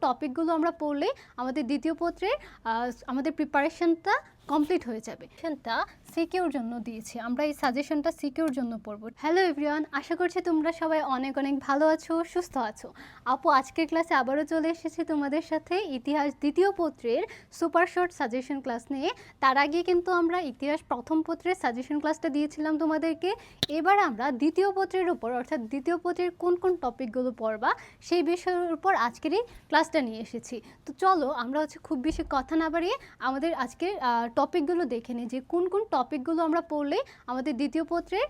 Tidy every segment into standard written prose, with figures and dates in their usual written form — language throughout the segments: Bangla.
টপিকগুলো আমরা পড়লে আমাদের দ্বিতীয় পত্রের আমাদের প্রিপারেশনটা কমপ্লিট হয়ে যাবে। সেটা সিকিউর জন্য দিয়েছি, আমরা এই সাজেশনটা সিকিউর জন্য পড়ব। হ্যালো এভরিওয়ান, আশা করছি তোমরা সবাই অনেক অনেক ভালো আছো, সুস্থ আছো। আপু আজকের ক্লাসে আবারও চলে এসেছি তোমাদের সাথে ইতিহাস দ্বিতীয় পত্রের সুপার শর্ট সাজেশন ক্লাস নিয়ে। তার আগে কিন্তু আমরা ইতিহাস প্রথম পত্রের সাজেশন ক্লাসটা দিয়েছিলাম তোমাদেরকে। এবার আমরা দ্বিতীয় পত্রের উপর, অর্থাৎ দ্বিতীয় পত্রের কোন কোন টপিকগুলো পড়বা সেই বিষয়ের উপর আজকেরই ক্লাসটা নিয়ে এসেছি। তো চলো আমরা খুব বেশি কথা না বাড়িয়ে আমাদের আজকের টপিকগুলো দেখে নিই যে কোন কোন টপিকগুলো আমরা পড়লে আমাদের দ্বিতীয় পত্রের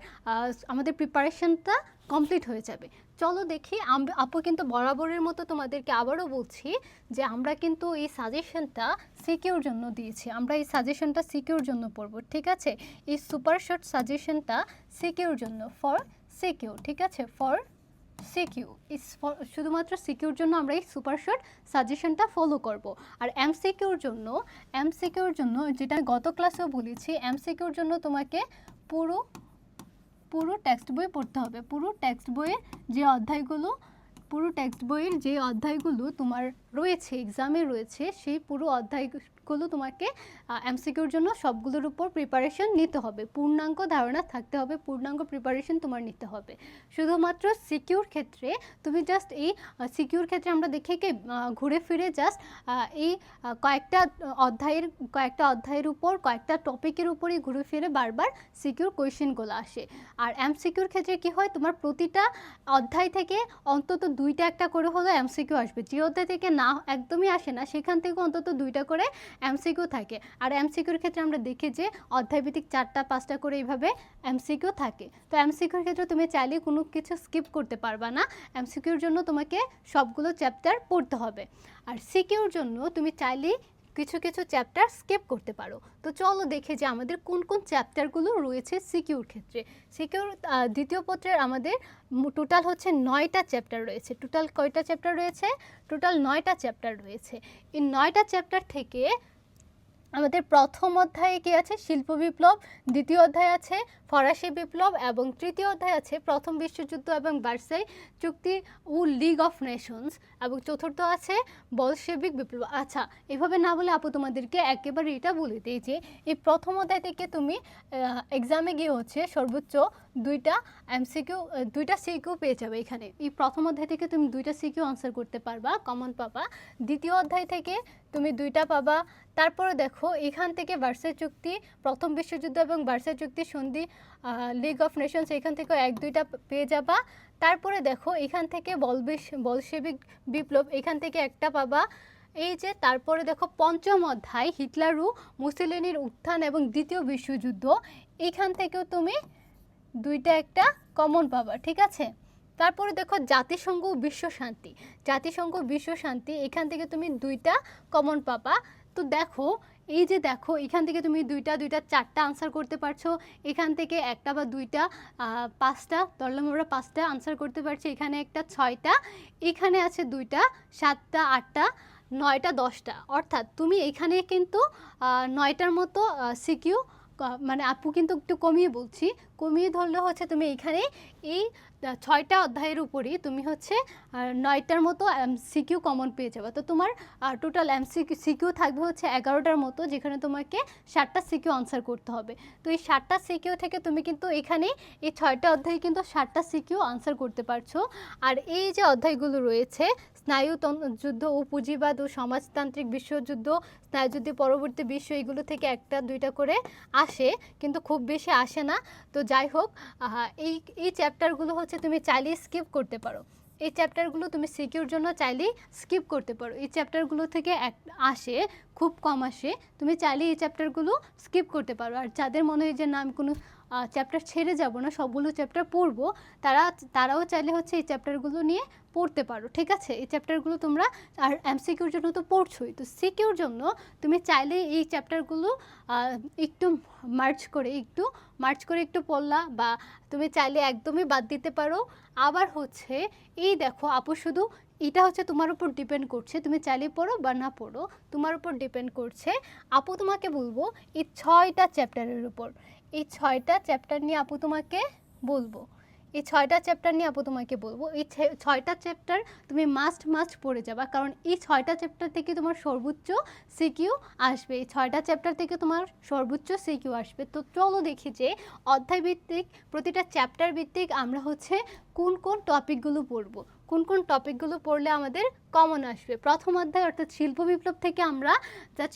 আমাদের প্রিপারেশনটা কমপ্লিট হয়ে যাবে। চলো দেখি। আপু কিন্তু বরাবরের মতো তোমাদেরকে আবারও বলছি যে আমরা কিন্তু এই সাজেশনটা সিকিউর জন্য দিয়েছি, আমরা এই সাজেশনটা সিকিউর জন্য পড়ব, ঠিক আছে? এই সুপার শর্ট সাজেশনটা সিকিউর জন্য, ফর সিকিউর, ঠিক আছে? ফর সিকিউ শুধুমাত্র সিকিউর জন্য আমরা এই সুপার শর্ট সাজেশনটা ফলো করব। আর এমসিকিউর জন্য যেটা গত ক্লাসেও বলেছি, এমসিকিউর জন্য তোমাকে পুরো টেক্সট বই পড়তে হবে। পুরো টেক্সট বইয়ের যে অধ্যায়গুলো তোমার রয়েছে, এক্সামে রয়েছে, সেই পুরো অধ্যায়গুলো তোমাকে এমসিকিউর জন্য সবগুলোর উপর প্রিপারেশন নিতে হবে। পূর্ণাঙ্গ ধারণা থাকতে হবে, পূর্ণাঙ্গ প্রিপারেশন তোমার নিতে হবে। শুধুমাত্র সিকিউর ক্ষেত্রে তুমি জাস্ট এই সিকিউর ক্ষেত্রে আমরা দেখে কি ঘুরে ফিরে জাস্ট এই কয়েকটা অধ্যায়ের উপর, কয়েকটা টপিকের উপরই ঘুরে ফিরে বারবার সিকিউর কোয়েশ্চেনগুলো আসে। আর এমসিকিউর ক্ষেত্রে কি হয়, তোমার প্রতিটা অধ্যায় থেকে অন্তত দুইটা একটা করে হলো এমসিকিউ আসবে। যে অধ্যায় থেকে না একদমই আসে না সেখান থেকে অন্তত দুইটা করে এমসিকিউ থাকে। আর এমসিকিউর ক্ষেত্রে আমরা দেখি যে অধ্যায়ভিত্তিক 4টা-5টা করে এইভাবে এমসিকিউ থাকে। তো এমসিকিউর ক্ষেত্রে তুমি চাইলে কোনো কিছু স্কিপ করতে পারবা না, এমসিকিউর জন্য তোমাকে সবগুলো চ্যাপ্টার পড়তে হবে। আর সিকিউর জন্য তুমি চাইলে কিছু কিছু চ্যাপ্টার স্কিপ করতে পারো। তো চলো দেখে যে আমাদের কোন কোন চ্যাপ্টারগুলো রয়েছে সিকিউর ক্ষেত্রে। সিকিউর দ্বিতীয় পত্রের আমাদের টোটাল হচ্ছে 9টা চ্যাপ্টার রয়েছে। টোটাল কয়টা চ্যাপ্টার রয়েছে? টোটাল 9টা চ্যাপ্টার রয়েছে। এই 9টা চ্যাপ্টার থেকে আমাদের প্রথম অধ্যায়ে কি আছে? শিল্প বিপ্লব। দ্বিতীয় অধ্যায় আছে ফরাসি বিপ্লব, এবং তৃতীয় অধ্যায় আছে প্রথম বিশ্বযুদ্ধ এবং ভার্সাই চুক্তি ও লিগ অফ নেশনস, এবং চতুর্থ আছে বলশেভিক বিপ্লব। আচ্ছা, এভাবে না বলে আপু তোমাদেরকে একেবারে এটা বলে দিই যে এই প্রথম অধ্যায় থেকে তুমি এক্সামে গিয়ে হচ্ছে সর্বোচ্চ দুইটা সিকিউ পেয়ে যাবে। এখানে এই প্রথম অধ্যায় থেকে তুমি 2টা সিকিউ আনসার করতে পারবা, কমন পাবা। দ্বিতীয় অধ্যায় থেকে তুমি 2টা পাবা। তারপরে দেখো এখান থেকে ভার্সাই চুক্তি, প্রথম বিশ্বযুদ্ধ এবং ভার্সাই চুক্তি সন্ধি, লিগ অফ নেশনস, এখান থেকে 1-2টা পেয়ে যাবা। তারপরে দেখো এখান থেকে বলশেভিক বিপ্লব, এখান থেকে একটা পাবা। এই যে তারপরে দেখো পঞ্চম অধ্যায় হিটলার ও মুসোলিনির উত্থান এবং দ্বিতীয় বিশ্বযুদ্ধ, এখান থেকেও তুমি 2টা একটা কমন পাবা, ঠিক আছে? তারপরে দেখো জাতিসংঘ ও বিশ্ব শান্তি, এখান থেকে তুমি 2টা কমন পাবা। তো দেখো এখান থেকে তুমি 2টা 4টা আনসার করতে পারছো, এখান থেকে একটা বা 2টা 5টা, ধরলাম আমরা 5টা আনসার করতে পারছি, এখানে একটা 6টা, এখানে আছে 2টা 7টা 8টা 9টা 10টা। অর্থাৎ তুমি এখানে কিন্তু 9টার মতো সিকিউ, মানে আপু কিন্তু একটু কমিয়ে ধরলে হচ্ছে তুমি এখানে এই 6টা অধ্যায়ের উপরই তুমি হচ্ছে 9টার মতো সিকিউ কমন পেয়ে যাবে। তো তোমার টোটাল সিকিউ থাকবে হচ্ছে 11টার মতো, যেখানে তোমাকে 7টা সিকিউ আনসার করতে হবে। তো এই 7টা সিকিউ থেকে তুমি কিন্তু এখানে এই 6টা অধ্যায়ে কিন্তু 7টা সিকিউ আনসার করতে পারছো। আর এই যে অধ্যায়গুলো রয়েছে, স্নায়ুযুদ্ধ ও পুঁজিবাদ ও সমাজতান্ত্রিক বিশ্বযুদ্ধ, স্নায়ুযুদ্ধ পরবর্তী বিশ্ব, এগুলো থেকে 1টা 2টা করে আসে, কিন্তু খুব বেশি আসে না। তো যাই হোক, এই চ্যাপ্টারগুলো হচ্ছে তুমি চাইলে স্কিপ করতে পারো। এই চ্যাপ্টারগুলো তুমি সিকিউর জন্য চাইলেই স্কিপ করতে পারো। এই চ্যাপ্টারগুলো থেকে আসে, খুব কম আসে, তুমি চাইলে এই চ্যাপ্টারগুলো স্কিপ করতে পারো। আর যাদের মনে হয় যে না আমি কোনো চ্যাপ্টার ছেড়ে যাব না, সবগুলো চ্যাপ্টার পড়বো, তারাও চাইলে হচ্ছে এই চ্যাপ্টারগুলো নিয়ে পড়তে পারো, ঠিক আছে? এই চ্যাপ্টারগুলো তোমরা, আর এমসিকিউর জন্য তো পড়ছোই, তো সিকিউর জন্য তুমি চাইলে এই চ্যাপ্টারগুলো একটু মার্চ করে একটু পড়লা, বা তুমি চাইলে একদমই বাদ দিতে পারো। আবার হচ্ছে এই দেখো আপু, শুধু এটা হচ্ছে তোমার উপর ডিপেন্ড করছে, তুমি চাইলে পড়ো বা না পড়ো, তোমার উপর ডিপেন্ড করছে। আপু তোমাকে বলবো এই 6টা চ্যাপ্টারের উপর, এই 6টা চ্যাপ্টার নিয়ে আপু তোমাকে বলবো। এই 6টা চ্যাপ্টার নিয়ে আপু তোমাকে বলবো। এই 6টা চ্যাপ্টার তুমি মাস্ট পড়ে যাবা, কারণ এই 6টা চ্যাপ্টার থেকে তোমার সর্বোচ্চ সিকিউ আসবে। এই 6টা চ্যাপ্টার থেকে তোমার সর্বোচ্চ সিকিউ আসবে। তো চলো দেখি যে অধ্যায় ভিত্তিক প্রতিটা চ্যাপ্টার ভিত্তিক আমরা হচ্ছে কোন কোন টপিকগুলো পড়বো, কোন কোন টপিকগুলো পড়লে আমাদের কমন আসবে। প্রথম অধ্যায় অর্থাৎ শিল্প বিপ্লব থেকে আমরা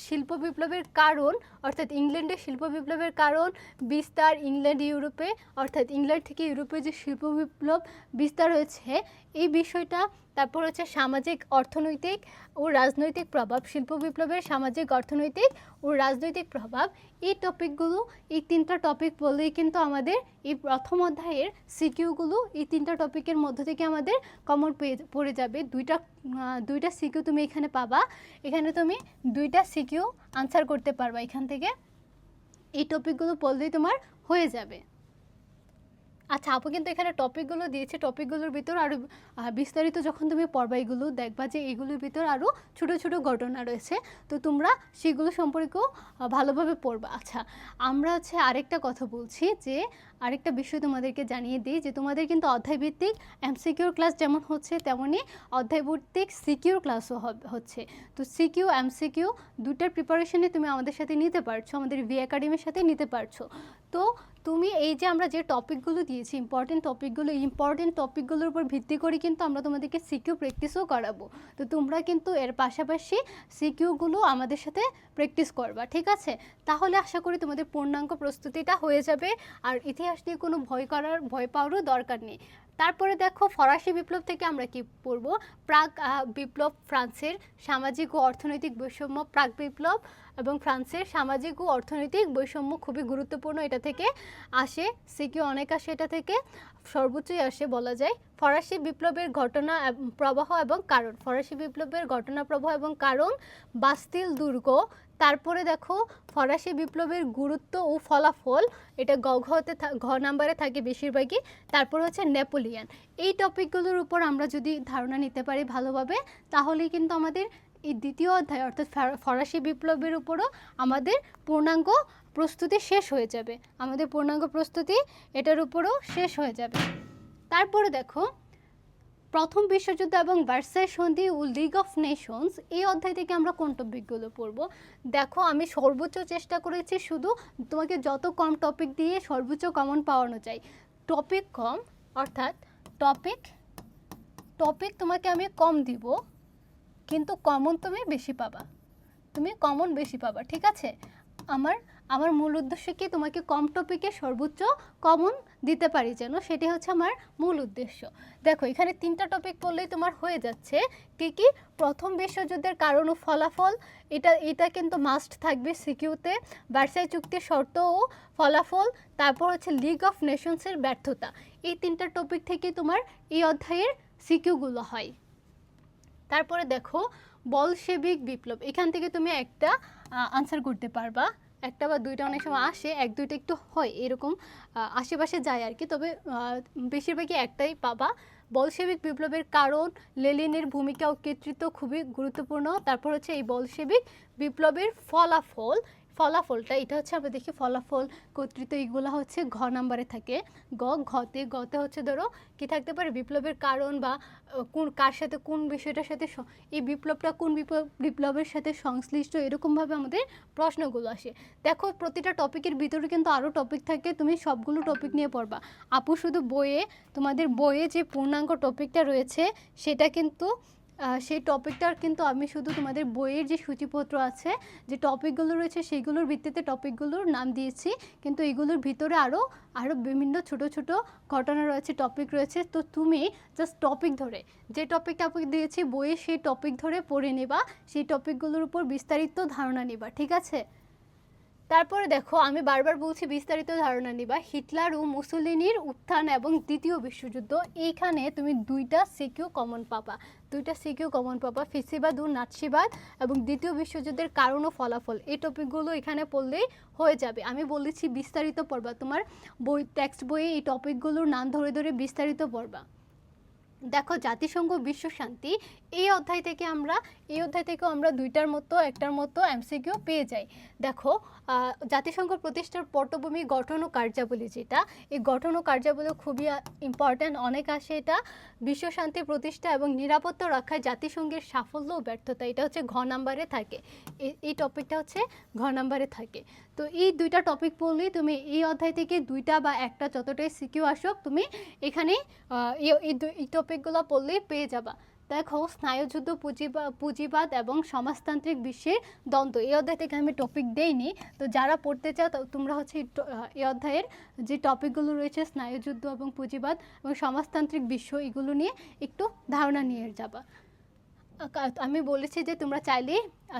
শিল্প বিপ্লবের কারণ অর্থাৎ ইংল্যান্ডের শিল্প বিপ্লবের কারণ, বিস্তার ইংল্যান্ড ইউরোপে অর্থাৎ ইংল্যান্ড থেকে ইউরোপে যে শিল্প বিপ্লব বিস্তার হয়েছে এই বিষয়টা, তারপর হচ্ছে সামাজিক অর্থনৈতিক ও রাজনৈতিক প্রভাব, শিল্প বিপ্লবের সামাজিক অর্থনৈতিক ও রাজনৈতিক প্রভাব, এই টপিকগুলো, এই 3টা টপিক বললেই কিন্তু আমাদের এই প্রথম অধ্যায়ের সিকিউগুলো এই 3টা টপিকের মধ্য থেকে আমাদের কমন পড়ে যাবে। দুইটা সিকিউ তুমি এখানে পাবা, এখানে তুমি 2টা সিকিউ আনসার করতে পারবা এখান থেকে, এই টপিকগুলো পড়লেই তোমার হয়ে যাবে। আচ্ছা আপু কিন্তু এখানে টপিকগুলো দিয়েছে, টপিকগুলোর ভিতর আরও বিস্তারিত যখন তুমি পড়বা এগুলো দেখবা যে এগুলোর ভিতর আরও ছোট ছোট ঘটনা রয়েছে, তো তোমরা সেগুলো সম্পর্কেও ভালোভাবে পড়বা। আচ্ছা আমরা হচ্ছে আরেকটা কথা বলছি যে আরেকটা বিষয় তোমাদেরকে জানিয়ে দিই যে তোমাদের কিন্তু অধ্যায়ভিত্তিক এমসিকিউর ক্লাস যেমন হচ্ছে তেমনই অধ্যায়ভিত্তিক সিকিউর ক্লাসও হচ্ছে। তো সিকিউ এমসিকিউ দুটার প্রিপারেশনে তুমি আমাদের সাথে নিতে পারছো, আমাদের ভি একাডেমির সাথে নিতে পারছো। তো তুমি এই যে আমরা যে টপিকগুলো দিয়েছি ইম্পর্টেন্ট টপিকগুলোর উপর ভিত্তি করে কিন্তু আমরা তোমাদেরকে সিকিউ প্র্যাকটিসও করাবো। তো তোমরা কিন্তু এর পাশাপাশি সিকিউগুলো আমাদের সাথে প্র্যাকটিস করবা, ঠিক আছে? তাহলে আশা করি তোমাদের পূর্ণাঙ্গ প্রস্তুতিটা হয়ে যাবে, আর ইতিহাস নিয়ে কোনো ভয় পাওয়ারও দরকার নেই। তারপরে দেখো ফরাসি বিপ্লব থেকে আমরা কি পড়ব, প্রাক বিপ্লব, ফ্রান্সের সামাজিক ও অর্থনৈতিক বৈষম্য, প্রাক বিপ্লব এবং ফ্রান্সের সামাজিক ও অর্থনৈতিক বৈষম্য খুবই গুরুত্বপূর্ণ, এটা থেকে আসে সিকিউ অনেক আসে, এটা থেকে সর্বোচ্চই আসে বলা যায়। ফরাসি বিপ্লবের ঘটনা প্রবাহ এবং কারণ, ফরাসি বিপ্লবের ঘটনা প্রবাহ এবং কারণ, বাস্তিল দুর্গ, তারপরে দেখো ফরাসি বিপ্লবের গুরুত্ব ও ফলাফল, এটা ঘ নাম্বারে থাকে বেশিরভাগই। তারপর হচ্ছে নেপোলিয়ান। এই টপিকগুলোর উপর আমরা যদি ধারণা নিতে পারি ভালোভাবে তাহলেই কিন্তু আমাদের এই দ্বিতীয় অধ্যায় অর্থাৎ ফরাসি বিপ্লবের উপরও আমাদের পূর্ণাঙ্গ প্রস্তুতি শেষ হয়ে যাবে, আমাদের পূর্ণাঙ্গ প্রস্তুতি এটার উপরও শেষ হয়ে যাবে। তারপরে দেখো প্রথম বিশ্বযুদ্ধ এবং ভার্সাই সন্ধি ও লিগ অফ নেশনস, এই অধ্যায় থেকে আমরা কোন টপিকগুলো পড়ব। দেখো আমি সর্বোচ্চ চেষ্টা করেছি শুধু তোমাকে যত কম টপিক দিয়ে সর্বোচ্চ কমন পাওয়ানো যায়। টপিক কম অর্থাৎ টপিক তোমাকে আমি কম দিব কিন্তু কমন তুমি বেশি পাবা, ঠিক আছে? আমার মূল উদ্দেশ্য কি তোমাকে কম টপিকে সর্বোচ্চ কমন দিতে পারি যেন, সেটি হচ্ছে আমার মূল উদ্দেশ্য। দেখো এখানে 3টা টপিক পড়লেই তোমার হয়ে যাচ্ছে। কি প্রথম বিশ্বযুদ্ধের কারণ ও ফলাফল, এটা কিন্তু মাস্ট থাকবে সিকিউতে। ভার্সাই চুক্তির শর্ত ও ফলাফল, তারপর হচ্ছে লিগ অফ নেশনসের ব্যর্থতা, এই 3টা টপিক থেকে তোমার এই অধ্যায়ের সিকিউগুলো হয়। তারপরে দেখো বলশেবিক বিপ্লব, এখান থেকে তুমি একটা আনসার করতে পারবা, একটা বা দুইটা অনেক সময় আসে, 1-2টা একটু হয় এরকম আশেপাশে যায় আর কি, তবে বেশিরভাগই একটাই পাবা। বলশেবিক বিপ্লবের কারণ, লেনিনের ভূমিকা ও কর্তৃত্ব খুবই গুরুত্বপূর্ণ। তারপর হচ্ছে এই বলশেবিক বিপ্লবের ফলাফলটা এটা হচ্ছে আমরা দেখি ফলাফল, কর্তৃত্ব, এইগুলো হচ্ছে ঘ নাম্বারে থাকে। গতে হচ্ছে ধরো কি থাকতে পারে, বিপ্লবের কারণ বা কার সাথে কোন বিষয়টার সাথে এই বিপ্লবটা কোন বিপ্লবের সাথে সংশ্লিষ্ট, এরকমভাবে আমাদের প্রশ্নগুলো আসে। দেখো প্রতিটা টপিকের ভিতরে কিন্তু আরও টপিক থাকে, তুমি সবগুলো টপিক নিয়ে পড়বা। আপু শুধু তোমাদের বইয়ে যে পূর্ণাঙ্গ টপিকটা রয়েছে সেটা কিন্তু সেই টপিকটার কিন্তু আমি শুধু তোমাদের বইয়ের যে সূচিপত্র আছে যে টপিকগুলো রয়েছে সেইগুলোর ভিত্তিতে টপিকগুলোর নাম দিয়েছি, কিন্তু এগুলোর ভিতরে আরও বিভিন্ন ছোট ছোট ঘটনা রয়েছে, টপিক রয়েছে। তো তুমি জাস্ট টপিক ধরে যে টপিকটা আপনি দিয়েছি বইয়ে সেই টপিক ধরে পড়ে নেবা, সেই টপিকগুলোর উপর বিস্তারিত ধারণা নেবা, ঠিক আছে? তারপরে দেখো আমি বারবার বলছি বিস্তারিত ধারণা নিবা। হিটলার ও মুসোলিনির উত্থান এবং দ্বিতীয় বিশ্বযুদ্ধ, এইখানে তুমি 2টা সিকিউ কমন পাবা, ফেসিবাদ ও নাৎসিবাদ এবং দ্বিতীয় বিশ্বযুদ্ধের কারণ ও ফলাফল, এই টপিকগুলো এখানে পড়লেই হয়ে যাবে। আমি বলেছি বিস্তারিত পড়বা, তোমার টেক্সট বইয়ে এই টপিকগুলোর নাম ধরে ধরে বিস্তারিত পড়বা। দেখো জাতিসংঘ বিশ্ব শান্তি এই অধ্যায় থেকে আমরা দুইটার মতো একটার মতো এমসিকিউ পেয়ে যাই। দেখো জাতিসংঘ প্রতিষ্ঠার পটভূমি গঠন ও কার্যাবলী, যেটা এই গঠন ও কার্যাবলী খুবই ইম্পর্ট্যান্ট, অনেক আসে এটা। বিশ্ব শান্তি প্রতিষ্ঠা এবং নিরাপত্তা রক্ষায় জাতিসংঘের সাফল্য ও ব্যর্থতা, এটা হচ্ছে ঘ নাম্বারে থাকে, এই টপিকটা হচ্ছে ঘ নাম্বারে থাকে। তো এই দুইটা টপিক পড়লেই তুমি এই অধ্যায় থেকে দুইটা বা একটা যতটাই সিকিউ আসুক তুমি এখানে এই টপিকগুলো পড়লেই পেয়ে যাবা। দেখো স্নায়ুযুদ্ধ, পুঁজিবাদ এবং সমাজতান্ত্রিক বিশ্বের দ্বন্দ্ব, এই অধ্যায় থেকে আমি টপিক দেইনি। তো যারা পড়তে চাও তোমরা হচ্ছে এই অধ্যায়ের যে টপিকগুলো রয়েছে স্নায়ুযুদ্ধ এবং পুঁজিবাদ এবং সমাজতান্ত্রিক বিশ্ব, এগুলো নিয়ে একটু ধারণা নিয়ে যাবা। আমি বলেছি যে তোমরা চাইলে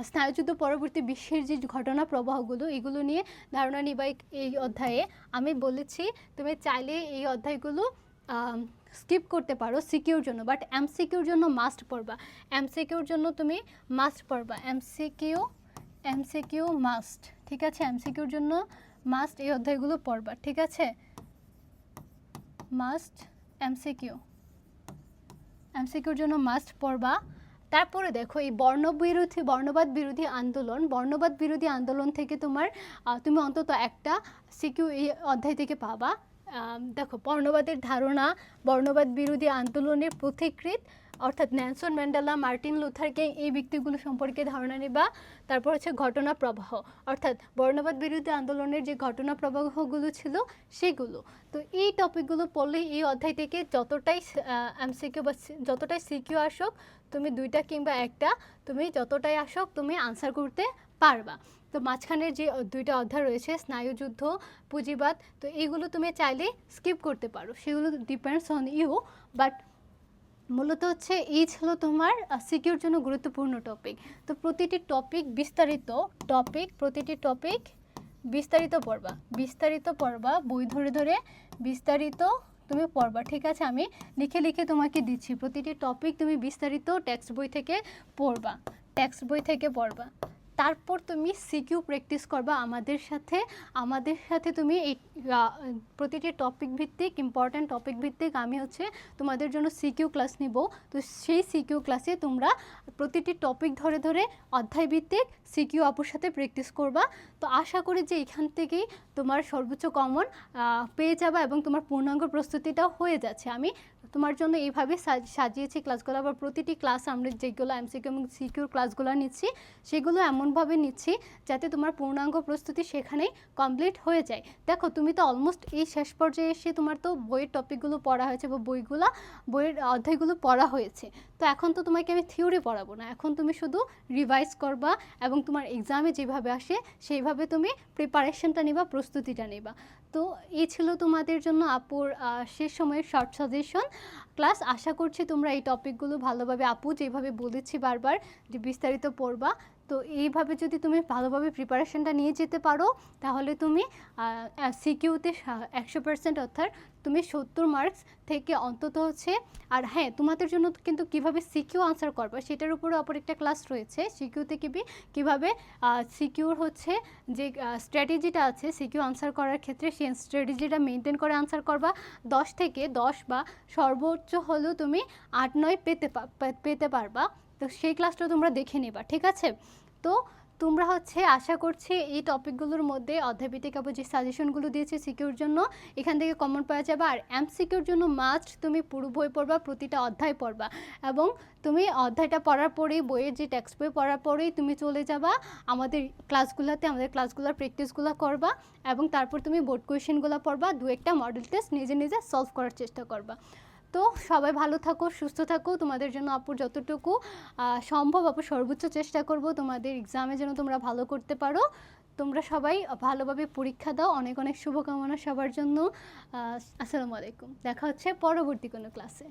স্নায়ুযুদ্ধ পরবর্তী বিশ্বের যে ঘটনা প্রবাহগুলো এগুলো নিয়ে ধারণা নিবা এই অধ্যায়ে। আমি বলেছি তুমি চাইলে এই অধ্যায়গুলো স্কিপ করতে পারো সিকিউর জন্য, বাট এমসিকিউর জন্য মাস্ট পড়বা। এমসিকিউর জন্য তুমি মাস্ট পড়বা, এমসিকিউ মাস্ট, ঠিক আছে? এমসিকিউর জন্য মাস্ট এই অধ্যায়গুলো পড়বা, ঠিক আছে? মাস্ট এমসিকিউর জন্য মাস্ট পড়বা। তারপরে দেখো এই বর্ণবাদ বিরোধী আন্দোলন থেকে তুমি অন্তত একটা সিকিউ এই অধ্যায় থেকে পাবা। দেখো বর্ণবাদের ধারণা, বর্ণবাদ বিরোধী আন্দোলনের পথিকৃৎ অর্থাৎ Nelson Mandela, Martin Luther king, এই ব্যক্তিগুলো সম্পর্কে ধারণা নেবা। তারপর হচ্ছে ঘটনা প্রবাহ, অর্থাৎ বর্ণবাদ বিরোধী আন্দোলনের যে ঘটনা প্রবাহগুলো ছিল সেগুলো। তো এই টপিকগুলো পড়লে এই অধ্যায় থেকে যতটাই এমসিকিউ বা যতটাই সিকিউ আসুক, তুমি দুইটা কিংবা একটা, তুমি যতটাই আসুক তুমি আনসার করতে পারবা। তো মাঝখানের যে দুইটা অধ্যায় রয়েছে স্নায়ুযুদ্ধ, পুঁজিবাদ, তো এইগুলো তুমি চাইলে স্কিপ করতে পারো, সেগুলো ডিপেন্ডস অন ইউ। বাট মূলত হচ্ছে এই ছিল তোমার সিকিউর জন্য গুরুত্বপূর্ণ টপিক। তো প্রতিটি টপিক বিস্তারিত পড়বা, বই ধরে ধরে বিস্তারিত তুমি পড়বা, ঠিক আছে? আমি লিখে লিখে তোমাকে দিচ্ছি, প্রতিটি টপিক তুমি বিস্তারিত টেক্সট বই থেকে পড়বা। তারপর তুমি সিকিউ প্র্যাকটিস করবা আমাদের সাথে তুমি এই প্রতিটি টপিক ভিত্তিক, ইম্পর্ট্যান্ট টপিক ভিত্তিক আমি হচ্ছে তোমাদের জন্য সিকিউ ক্লাস নিব। তো সেই সিকিউ ক্লাসে তোমরা প্রতিটি টপিক ধরে ধরে অধ্যায় ভিত্তিক সিকিউ আপুর সাথে প্র্যাকটিস করবা। তো আশা করি যে এখান থেকেই তোমার সর্বোচ্চ কমন পেয়ে যাবা এবং তোমার পূর্ণাঙ্গ প্রস্তুতিটাও হয়ে যাচ্ছে। আমি তোমার জন্য এইভাবে সাজিয়েছি ক্লাসগুলো। আবার প্রতিটি ক্লাস আমরা যেগুলো এমসিকিউ এবং সিকিউর ক্লাসগুলো নিচ্ছি সেগুলো এমনভাবে নিচ্ছি যাতে তোমার পূর্ণাঙ্গ প্রস্তুতি সেখানেই কমপ্লিট হয়ে যায়। দেখো তুমি তো অলমোস্ট এই শেষ পর্যায়ে এসে তোমার তো বইয়ের টপিকগুলো পড়া হয়েছে বা বইয়ের অধ্যায়গুলো পড়া হয়েছে। তো এখন তো তোমাকে আমি থিওরি পড়াবো না, এখন তুমি শুধু রিভাইজ করবা এবং তোমার এক্সামে যেভাবে আসে সেইভাবে তুমি প্রিপারেশনটা নিবা, প্রস্তুতিটা নিবা। তো এই ছিল তোমাদের জন্য আপুর শেষ সময়ের শর্ট সাজেশন ক্লাস। আশা করছি তোমরা এই টপিকগুলো ভালোভাবে, আপু যেভাবে বলেছি বারবার যে বিস্তারিত পড়বা, তো এইভাবে যদি তুমি ভালোভাবে প্রিপারেশনটা নিয়ে যেতে পারো তাহলে তুমি সিকিউতে 100% অর্থাৎ তুমি 70 মার্কস থেকে অন্তত হচ্ছে। আর হ্যাঁ, তোমাদের জন্য কিন্তু কিভাবে সিকিউ আনসার করবা সেটার উপরে অপর একটা ক্লাস রয়েছে। সিকিউতে কিভাবে সিকিউর হচ্ছে যে স্ট্র্যাটেজিটা আছে সিকিউ আনসার করার ক্ষেত্রে, সেই স্ট্র্যাটেজিটা মেনটেন করে আনসার করবা। 10 থেকে 10 বা সর্বোচ্চ হলেও তুমি 8-9 পেতে পারবা। তো সেই ক্লাসটা তোমরা দেখে নেবা, ঠিক আছে? তো তোমরা হচ্ছে আশা করছি এই টপিকগুলোর মধ্যে অধ্যায়ভিত্তিক আবার যে সাজেশনগুলো দিয়েছি সিকিউর জন্য এখান থেকে কমন পাওয়া যাবে। আর এমসিকিউর জন্য মাস্ট তুমি পুরো বই পড়বা, প্রতিটা অধ্যায় পড়বা এবং তুমি অধ্যায়টা পড়ার পরেই বইয়ের যে টেক্সট বই পড়ার পরেই তুমি চলে যাবা আমাদের ক্লাসগুলোর প্র্যাকটিসগুলো করবা এবং তারপর তুমি বোর্ড কোয়েশ্চেনগুলো পড়বা, দু একটা মডেল টেস্ট নিজে সলভ করার চেষ্টা করবা। তো সবাই ভালো থাকো, সুস্থ থাকো। তোমাদের জন্য আপুর যতটুকু সম্ভব আপু সর্বোচ্চ চেষ্টা করব তোমাদের এক্সামে যেন তোমরা ভালো করতে পারো। তোমরা সবাই ভালোভাবে পরীক্ষা দাও। অনেক অনেক শুভকামনা সবার জন্য। আসসালামু আলাইকুম। দেখা হচ্ছে পরবর্তী কোনো ক্লাসে।